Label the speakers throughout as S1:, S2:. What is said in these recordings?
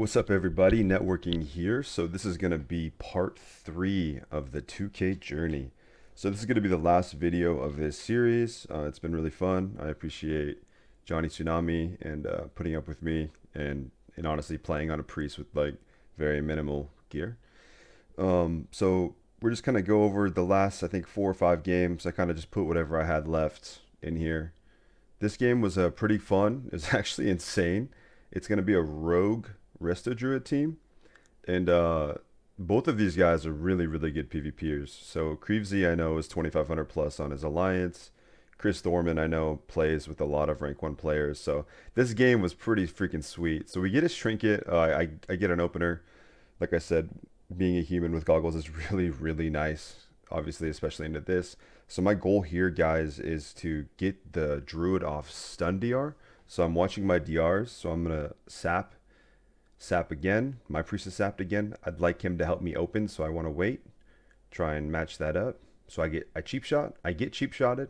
S1: What's up everybody? Networking here. So this is going to be part 3 of the 2K journey. So this is going to be the last video of this series. It's been really fun. I appreciate Johnny Tsunami and putting up with me and honestly playing on a priest with like very minimal gear. So we're just kind of go over the last, I think, 4 or 5 games. I kind of just put whatever I had left in here. This game was pretty fun. It's actually insane. It's going to be a rogue Resto Druid team. And both of these guys are really, really good PvPers. So Creevesy, I know, is 2,500 plus on his alliance. Chris Thorman, I know, plays with a lot of rank 1 players. So this game was pretty freaking sweet. So we get his trinket. I get an opener. Like I said, being a human with goggles is really, really nice. Obviously, especially into this. So my goal here, guys, is to get the Druid off stun DR. So I'm watching my DRs. So I'm going to sap again. My priest is sapped again. I'd like him to help me open, so I want to wait. Try and match that up. So I cheap shot. I get cheap shotted.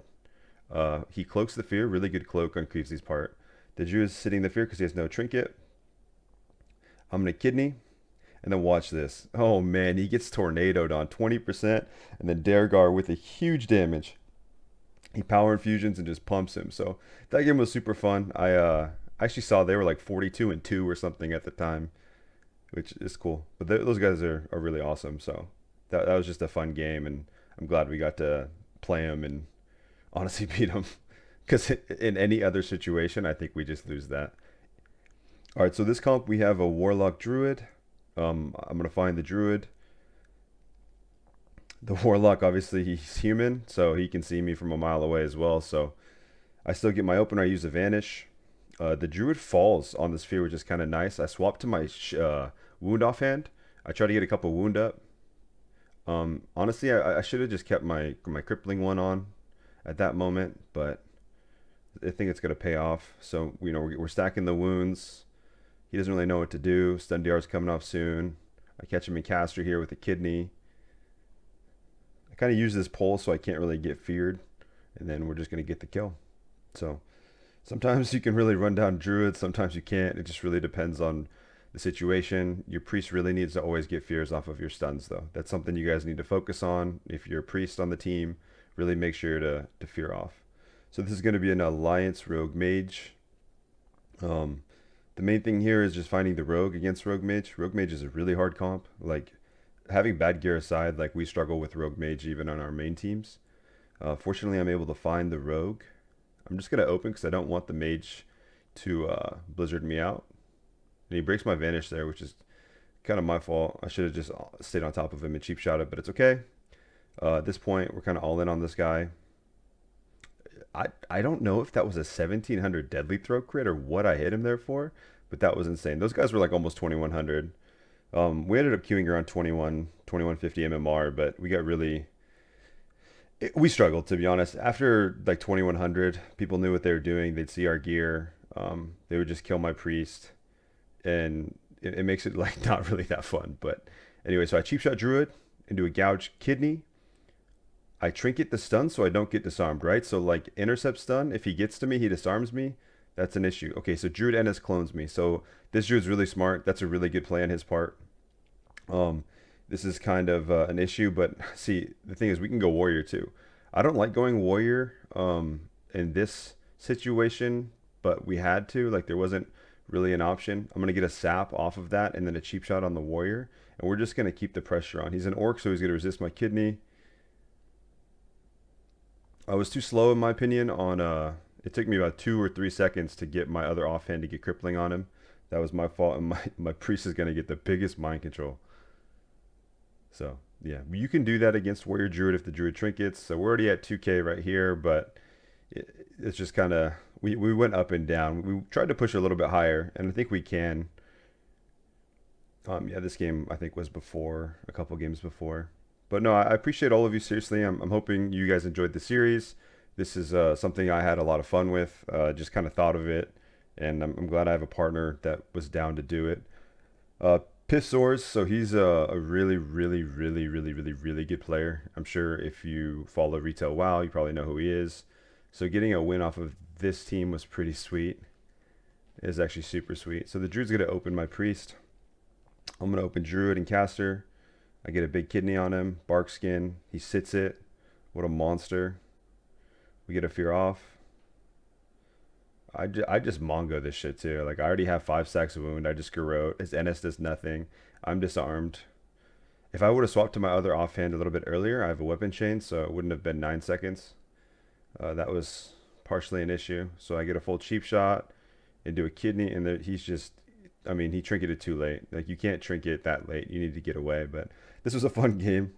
S1: He cloaks the fear. Really good cloak on Creevesy's part. The Druid is sitting the fear because he has no trinket. I'm going to kidney. And then watch this. Oh man, he gets tornadoed on 20%. And then Dergar with a huge damage. He power infusions and just pumps him. So that game was super fun. I actually saw they were like 42-2 or something at the time, which is cool. But those guys are really awesome. So that was just a fun game. And I'm glad we got to play them and honestly beat them. Because in any other situation, I think we just lose that. All right, so this comp, we have a Warlock Druid. I'm going to find the Druid. The Warlock, obviously, he's human, so he can see me from a mile away as well. So I still get my opener. I use a Vanish. The Druid falls on the sphere, which is kind of nice. I swap to my wound offhand. I try to get a couple wound up. Honestly, I should have just kept my crippling one on at that moment, but I think it's going to pay off. So, you know, we're stacking the wounds. He doesn't really know what to do. Stun DR is coming off soon. I catch him in caster here with a kidney. I kind of use this pole so I can't really get feared. And then we're just going to get the kill. So sometimes you can really run down Druids. Sometimes you can't. It just really depends on the situation. Your priest really needs to always get fears off of your stuns, though. That's something you guys need to focus on. If you're a priest on the team, really make sure to fear off. So this is going to be an Alliance Rogue Mage. The main thing here is just finding the rogue against rogue mage. Rogue mage is a really hard comp. Like, having bad gear aside, like we struggle with rogue mage even on our main teams. Fortunately, I'm able to find the rogue. I'm just gonna open because I don't want the mage to blizzard me out. And he breaks my vanish there, which is kind of my fault. I should have just stayed on top of him and cheap shot it, but it's okay. At this point, we're kind of all in on this guy. I don't know if that was a 1700 deadly throw crit or what I hit him there for, but that was insane. Those guys were like almost 2100. We ended up queuing around 2150 MMR, but we got really, we struggled, to be honest. After like 2100, people knew what they were doing. They'd see our gear. They would just kill my priest, and it makes it like not really that fun. But anyway, so I cheap shot Druid into a gouge kidney. I trinket the stun so I don't get disarmed, right? So like intercept stun, if he gets to me, he disarms me. That's an issue. Okay, so Druid NS clones me. So this Druid's really smart. That's a really good play on his part. This is kind of an issue, but see, the thing is we can go warrior too. I don't like going warrior in this situation, but we had to. Like, there wasn't really an option. I'm going to get a sap off of that and then a cheap shot on the warrior. And we're just going to keep the pressure on. He's an orc, so he's going to resist my kidney. I was too slow in my opinion on it took me about 2 or 3 seconds to get my other offhand to get crippling on him. That was my fault, and my priest is going to get the biggest mind control. So yeah, you can do that against warrior druid if the druid trinkets. So we're already at 2k right here, but it's just kind of, we went up and down. We tried to push a little bit higher, and I think we can. Yeah, this game I think was before, a couple games before. But no, I appreciate all of you, seriously. I'm hoping you guys enjoyed the series. This is something I had a lot of fun with, just kind of thought of it. And I'm glad I have a partner that was down to do it. Pissors, so he's a really, really, really, really, really, really good player. I'm sure if you follow Retail WoW, you probably know who he is. So getting a win off of this team was pretty sweet. It is actually super sweet. So the Druid's going to open my Priest. I'm going to open Druid and Caster. I get a big kidney on him. Bark Skin. He sits it. What a monster. We get a Fear off. I just Mongo this shit too. Like, I already have 5 stacks of wound. I just garrote. His NS does nothing. I'm disarmed. If I would have swapped to my other offhand a little bit earlier, I have a weapon chain, so it wouldn't have been 9 seconds. That was partially an issue. So I get a full cheap shot into a kidney, and he's just, I mean, he trinketed too late. Like, you can't trinket that late. You need to get away. But this was a fun game.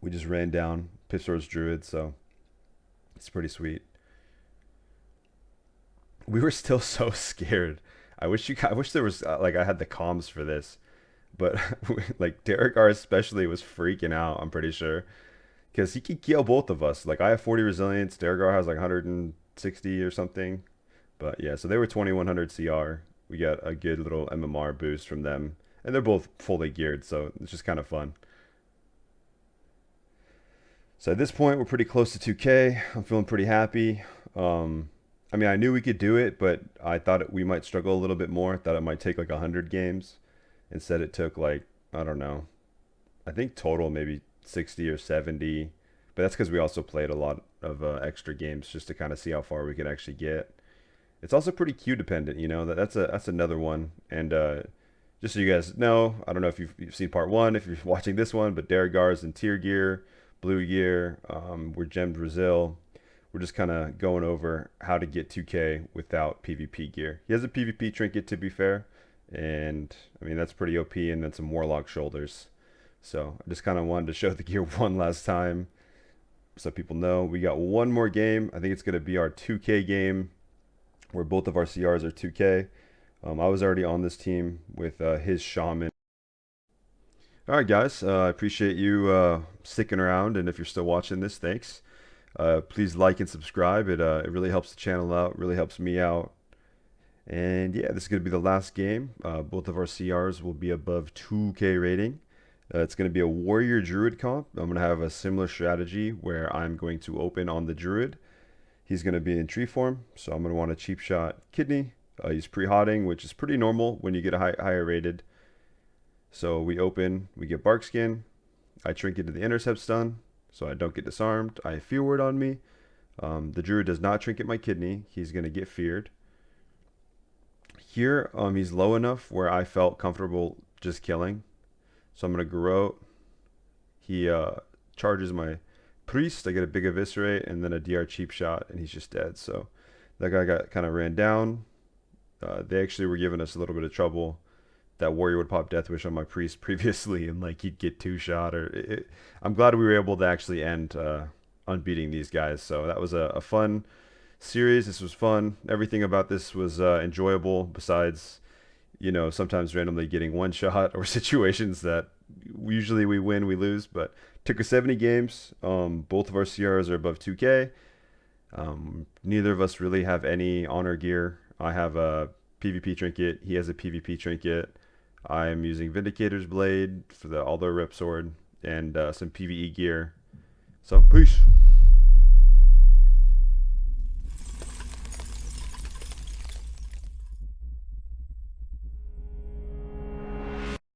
S1: We just ran down Pistol's Druid, so it's pretty sweet. We were still so scared. I wish there was like I had the comms for this, but like Derek R especially was freaking out. I'm pretty sure because he could kill both of us. Like I have 40 resilience, Derek R has like 160 or something. But yeah, so they were 2100 CR. We got a good little MMR boost from them, and they're both fully geared, so it's just kind of fun. So at this point, we're pretty close to 2K. I'm feeling pretty happy. I mean, I knew we could do it, but I thought we might struggle a little bit more. I thought it might take like 100 games. Instead, it took like, I don't know. I think total maybe 60 or 70. But that's because we also played a lot of extra games just to kind of see how far we could actually get. It's also pretty queue dependent, you know. That's another one. And just so you guys know, I don't know if you've seen part 1, if you're watching this one, but Derigar's in tier gear, blue gear. We're gemmed Brazil. We're just kind of going over how to get 2K without PvP gear. He has a PvP trinket, to be fair, and I mean that's pretty OP, and then some warlock shoulders. So I just kind of wanted to show the gear one last time so people know. We got one more game. I think it's going to be our 2K game where both of our CRs are 2K. I was already on this team with his shaman. All right, guys. I appreciate you sticking around, and if you're still watching this, thanks. Please like and subscribe. It really helps the channel out, really helps me out. And yeah, this is going to be the last game. Both of our CRs will be above 2K rating. It's going to be a warrior druid comp. I'm going to have a similar strategy where I'm going to open on the druid. He's going to be in tree form, so I'm going to want a cheap shot kidney. He's pre-hotting, which is pretty normal when you get a higher rated. So we open, we get bark skin. I trinket to the intercept stun, so I don't get disarmed. I have fear word on me. The druid does not trinket my kidney. He's going to get feared. Here, he's low enough where I felt comfortable just killing. So I'm going to garrote. He charges my priest. I get a big eviscerate and then a DR cheap shot, and he's just dead. So that guy got kind of ran down. They actually were giving us a little bit of trouble. That warrior would pop death wish on my priest previously, and like he'd get 2-shot. I'm glad we were able to actually end unbeating these guys. So that was a fun series. This was fun. Everything about this was enjoyable. Besides, you know, sometimes randomly getting 1-shot or situations that usually we win, we lose. But took us 70 games. Both of our CRs are above 2K. Neither of us really have any honor gear. I have a PvP trinket. He has a PvP trinket. I'm using Vindicator's Blade for the Aldo Rep Sword and some PvE gear. So, peace.